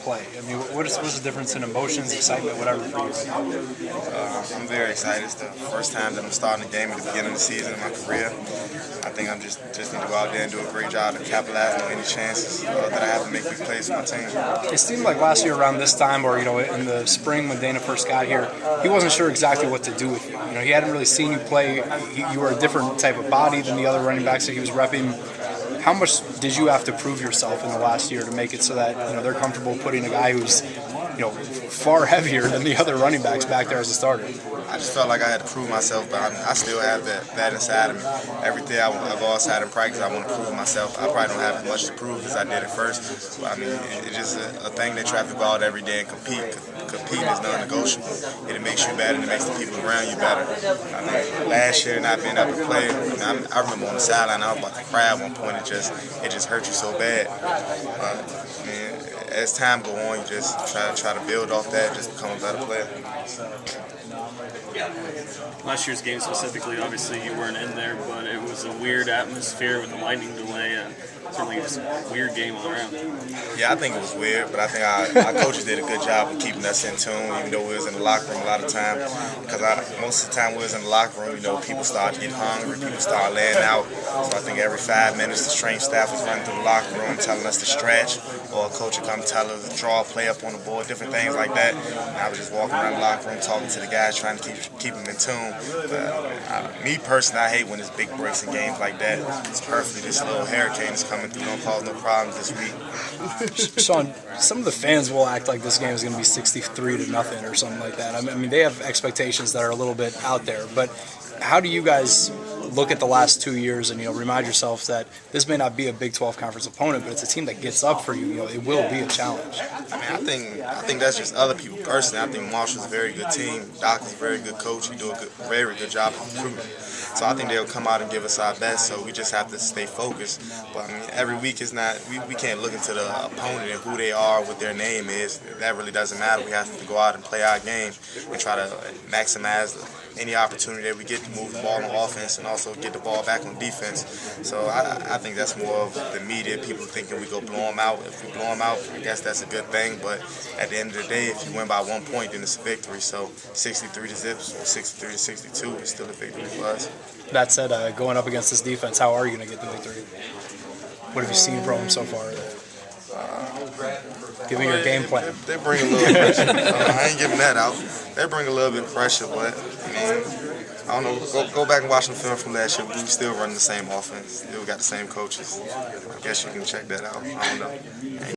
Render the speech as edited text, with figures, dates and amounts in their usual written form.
play? I mean, what's the difference in emotions, excitement, whatever for you? I'm very excited. It's the first time that I'm starting a game at the beginning of the season in my career. I think I'm just need to go out there and do a great job to capitalize on any chances that I have to make big plays for my team. It seemed like last year around this time, or in the spring when Dana first got here, he wasn't sure exactly what to do with you. He hadn't really seen you play. You were a different type of body than the other running backs that he was repping. How much did you have to prove yourself in the last year to make it so that they're comfortable putting a guy who's far heavier than the other running backs back there as a starter? I just felt like I had to prove myself, but I still have that inside of me. Every day I've always had in practice, I want to prove myself. I probably don't have as much to prove as I did at first. But I mean, it's just a thing that you have to go out every day and compete. Competing is non-negotiable. It makes you better and it makes the people around you better. I mean, last year not being able to play, I remember on the sideline I was about to cry at one point. It just hurt you so bad. I mean, as time go on, you just try to build off that, just become a better player. Last year's game specifically, obviously you weren't in there, but it was a weird atmosphere with the lightning delay and certainly just a weird game all around. Yeah, I think it was weird, but I think our coaches did a good job of keeping us in tune, even though we was in the locker room a lot of time. Because most of the time we was in the locker room, people start to get hungry, people start laying out. So I think every 5 minutes the strength staff was running through the locker room telling us to stretch, or a coach would come tell us to draw a play up on the board, different things like that. And I was just walking around the locker room talking to the guys, trying to keep them in tune. But me personally, I hate when there's big breaks in games like that. It's perfectly this little hurricane is coming through, don't cause no problems this week. Shawne, some of the fans will act like this game is going to be 63-0 or something like that. I mean, they have expectations that are a little bit out there. But how do you guys look at the last 2 years and remind yourselves that this may not be a Big 12 conference opponent, but it's a team that gets up for you. It will be a challenge. I mean, I think that's just other people personally. I think Marshall's a very good team. Doc is a very good coach. He do a very good job of recruiting. So I think they'll come out and give us our best. So we just have to stay focused. But I mean, every week is not. We can't look into the opponent and who they are, what their name is. That really doesn't matter. We have to go out and play our game and try to maximize any opportunity that we get to move the ball on offense and also get the ball back on defense. So I think that's more of the media, people thinking we go blow them out. If we blow them out, I guess that's a good thing. But at the end of the day, if you win by 1 point, then it's a victory. So 63 to zips or 63 to 62 is still a victory for us. That said, going up against this defense, how are you going to get the victory? What have you seen from them so far? Give me your game plan. They bring a little pressure. I ain't giving that out. They bring a little bit of pressure, but I mean, I don't know. Go back and watch the film from last year. We still running the same offense. Still got the same coaches. I guess you can check that out. I don't know.